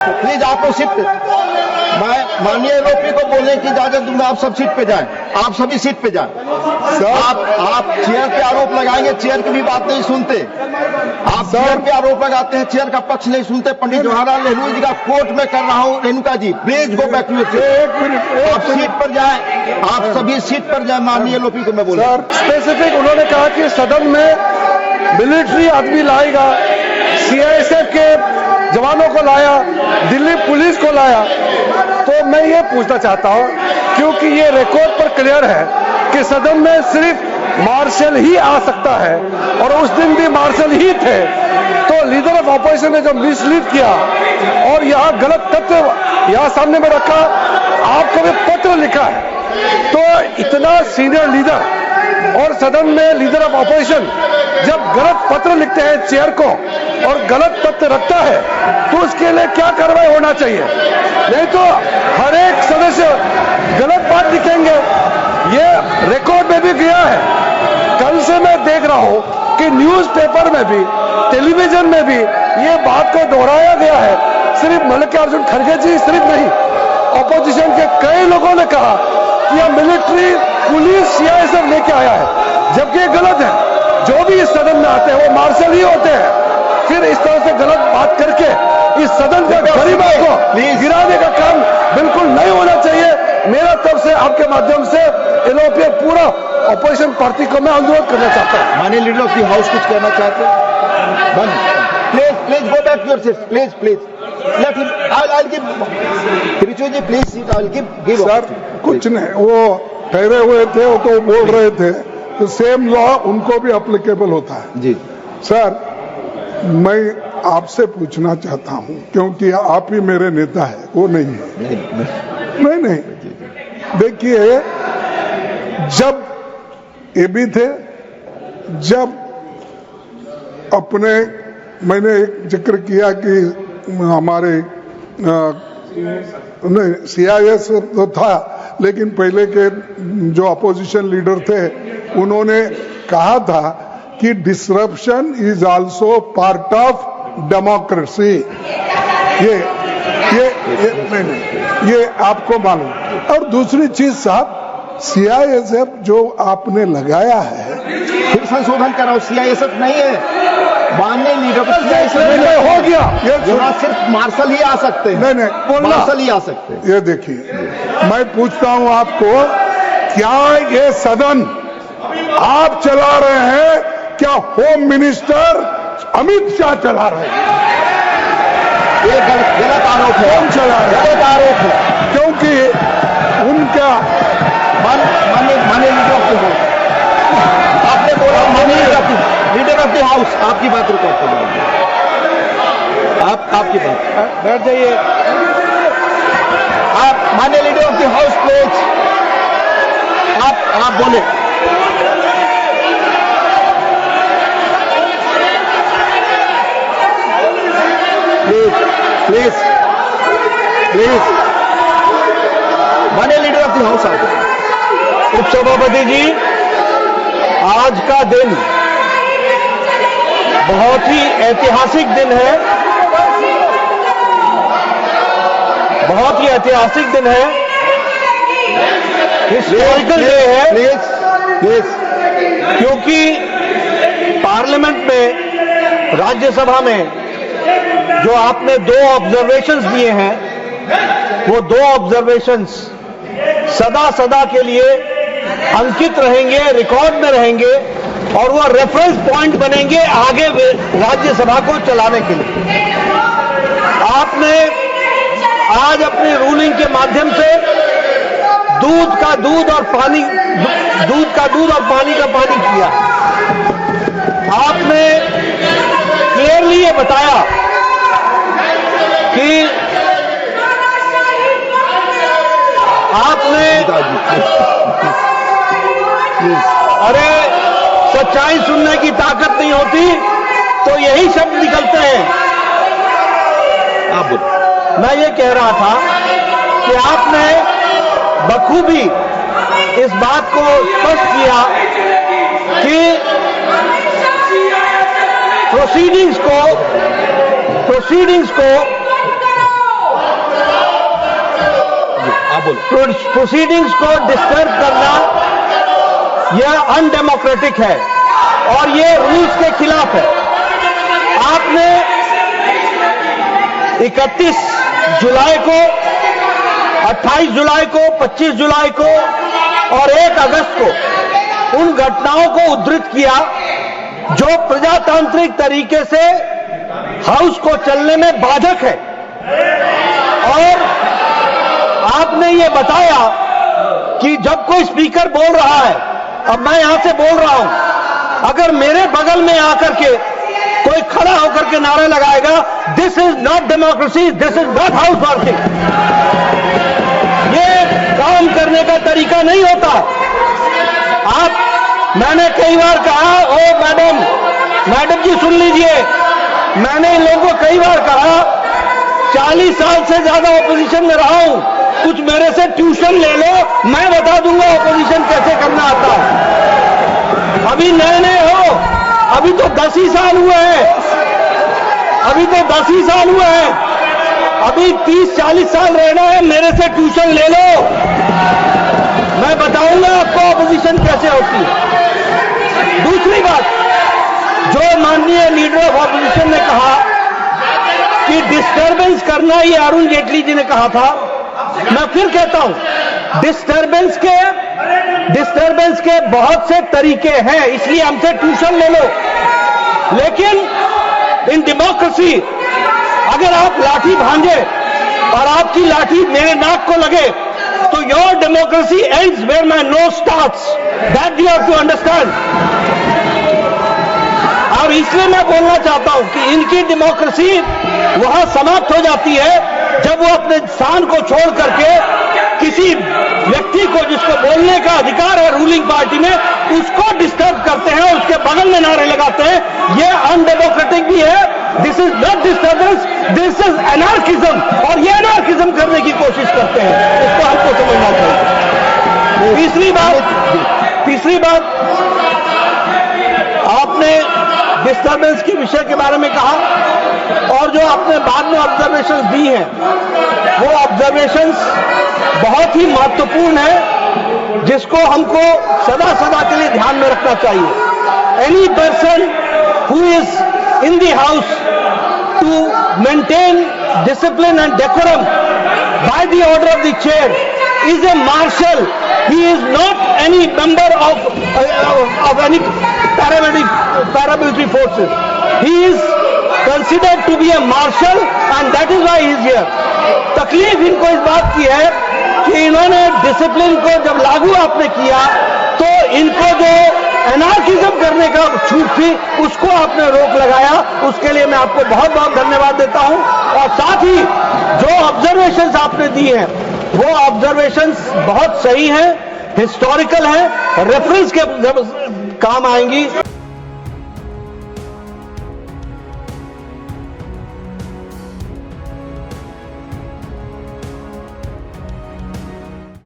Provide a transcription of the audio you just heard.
Please आप लोग seat पे, मैं माननीय एलओपी को बोलने की इजाजत दूंगा। आप सब सीट पे जाएं, आप सभी सीट पे जाएं। आप चेयर पे आरोप लगाएंगे, चेयर की भी बात नहीं सुनते। आप चेयर पे आरोप लगाते हैं, चेयर का पक्ष नहीं सुनते। पंडित जवाहरलाल नेहरू जी का कोर्ट में कर रहा हूं। Renuka ji please go back to your seat. आप सीट पर जाएं, आप सभी सीट पर जाएं। माननीय एलओपी को मैं बोल रहा हूं। स्पेसिफिक उन्होंने कहा कि सदन में मिलिट्री आदमी लाएगा, सीआईएसएफ के जवानों को लाया, दिल्ली पुलिस को लाया। तो मैं ये पूछना चाहता हूं, क्योंकि ये रिकॉर्ड पर क्लियर है कि सदन में सिर्फ मार्शल ही आ सकता है और उस दिन भी मार्शल ही थे। तो लीडर ऑफ ऑपोजिशन ने जो मिसलीड किया और यहाँ गलत तथ्य यहाँ सामने में रखा, आपको भी पत्र लिखा है। तो इतना सीनियर लीडर और सदन में लीडर ऑफ ऑपोजिशन जब गलत पत्र लिखते हैं चेयर को और गलत तथ्य रखता है, तो उसके लिए क्या कार्रवाई होना चाहिए? नहीं तो हर एक सदस्य गलत बात लिखेंगे। ये रिकॉर्ड में भी गया है। कल से मैं देख रहा हूं कि न्यूज़पेपर में भी, टेलीविजन में भी ये बात को दोहराया गया है। सिर्फ मल्लिकार्जुन खड़गे जी सिर्फ नहीं, ऑपोजिशन के कई लोगों ने कहा कि यह मिलिट्री पुलिस सीआईएसएफ लेके आया है, जबकि ये गलत है। जो भी इस सदन में आते हैं वो मार्शल ही होते हैं। फिर इस तरह से गलत बात करके इस सदन के गरिमा को गिराने का काम बिल्कुल नहीं होना चाहिए। मेरा तरफ से आपके माध्यम से एलओपी पूरा ऑपोजिशन पार्टी को मैं अनुरोध करना चाहता हूं। माननीय लीडर ऑफ द हाउस कुछ कहना चाहते हैं? Please go back your seat, please let him, I will give Richu ji please seat, I will give sir कुछ नहीं, वो ठहरे हुए थे, वो तो बोल रहे थे, तो सेम लॉ उनको भी एप्लीकेबल होता है। जी सर, मैं आपसे पूछना चाहता हूं, क्योंकि आप ही मेरे नेता है, वो नहीं है। नहीं देखिए, जब ये भी थे, जब अपने मैंने एक जिक्र किया कि हमारे नहीं सीआईएस तो था, लेकिन पहले के जो अपोजिशन लीडर थे उन्होंने कहा था कि disruption is also part of democracy. ये आपको मालूम। और दूसरी चीज साहब, सीआईएसएफ जो आपने लगाया है, फिर संशोधन कराओ। सीआईएसएफ नहीं है, माननीय लीडर हो गया। यहाँ सिर्फ मार्शल ही आ सकते हैं। नहीं मार्शल ही आ सकते हैं। ये देखिए, मैं पूछता हूं आपको, क्या ये सदन आप चला रहे हैं, क्या होम मिनिस्टर अमित शाह चला रहे हैं? ये गलत आरोप है। कौन चला रहे हैं? गलत आरोप है, क्योंकि उनका माननीय लीडर ऑफ द हाउस, आपने बोला माननीय लीडर ऑफ द हाउस, आपकी बात रिकॉर्ड कर लो। आपकी बात बैठ जाइए। आप माननीय leader of the house please, आप बोले। प्लीज माननीय लीडर ऑफ द हाउस आ गए। उपसभापति जी, आज का दिन बहुत ही ऐतिहासिक दिन है, बहुत ही ऐतिहासिक दिन है, हिस्टोरिकल डे है। प्लीज क्योंकि पार्लियामेंट में, राज्यसभा में जो आपने 2 ऑब्जर्वेशंस दिए हैं, वो 2 ऑब्जर्वेशंस सदा के लिए अंकित रहेंगे, रिकॉर्ड में रहेंगे और वो रेफरेंस पॉइंट बनेंगे आगे राज्यसभा को चलाने के लिए। आपने आज अपनी रूलिंग के माध्यम से दूध का दूध और पानी का पानी किया। आपने क्लियरली ये बताया कि आपने अरे सच्चाई सुनने की ताकत नहीं होती तो यही शब्द निकलते हैं। आप बोलो। मैं ये कह रहा था कि आपने बखूबी इस बात को स्पष्ट किया कि प्रोसीडिंग्स को प्रोसीडिंग्स को डिस्टर्ब करना यह अनडेमोक्रेटिक है और ये रूल्स के खिलाफ है। आपने 31 जुलाई को, 28 जुलाई को, 25 जुलाई को और 1 अगस्त को उन घटनाओं को उद्धृत किया जो प्रजातांत्रिक तरीके से हाउस को चलने में बाधक है, और आपने ये बताया कि जब कोई स्पीकर बोल रहा है, अब मैं यहां से बोल रहा हूं, अगर मेरे बगल में आकर के कोई खड़ा होकर के नारा लगाएगा, this is not democracy, this is not house working, ये काम करने का तरीका नहीं होता। मैंने कई बार कहा, ओ मैडम जी सुन लीजिए, मैंने इन लोगों को कई बार कहा, 40 साल से ज्यादा ऑपोजिशन में रहा हूं, कुछ मेरे से ट्यूशन ले लो, मैं बता दूंगा ऑपोजिशन कैसे करना आता है। अभी नए हो, अभी तो 10 ही साल हुए हैं, अभी 30-40 साल रहना है, मेरे से ट्यूशन ले लो, मैं बताऊंगा आपको ऑपोजिशन कैसे होती है। दूसरी बात, जो माननीय लीडर ऑफ ऑपोजिशन ने कहा कि डिस्टर्बेंस करना, ये अरुण जेटली जी ने कहा था, मैं फिर कहता हूं, डिस्टर्बेंस के बहुत से तरीके हैं, इसलिए हमसे ट्यूशन ले लो। लेकिन इन डेमोक्रेसी अगर आप लाठी भांजे और आपकी लाठी मेरे नाक को लगे, तो your democracy ends where my nose starts, that you have to understand. और इसलिए मैं बोलना चाहता हूं कि इनकी डेमोक्रेसी वहां समाप्त हो जाती है जब वो अपने स्थान को छोड़ करके किसी व्यक्ति को, जिसको बोलने का अधिकार है रूलिंग पार्टी में, उसको डिस्टर्ब करते हैं, उसके बगल में नारे लगाते हैं। ये अनडेमोक्रेटिक भी है, this is not disturbance, this is anarchism, और ये एनार्किज्म करने की कोशिश करते हैं, इसको हमको समझना चाहिए। तीसरी बात, आपने डिस्टर्बेंस के विषय के बारे में कहा, और जो आपने बाद में ऑब्जर्वेशंस दी हैं, वो ऑब्जर्वेशंस बहुत ही महत्वपूर्ण है, जिसको हमको सदा के लिए ध्यान में रखना चाहिए। Any person who is in the house to maintain discipline and decorum by the order of the chair is a marshal. He is not any member of any paramilitary forces. He is considered to be a marshal, and that is why he is here. तकलीफ इनको इस बात की है कि इन्होंने discipline को जब लागू आपने किया, तो इनको जो एनार्किज्म करने का छूट थी, उसको आपने रोक लगाया। उसके लिए मैं आपको बहुत बहुत धन्यवाद देता हूं, और साथ ही जो ऑब्जर्वेशंस आपने दी हैं, वो ऑब्जर्वेशंस बहुत सही हैं, हिस्टोरिकल हैं, रेफरेंस के काम आएंगी।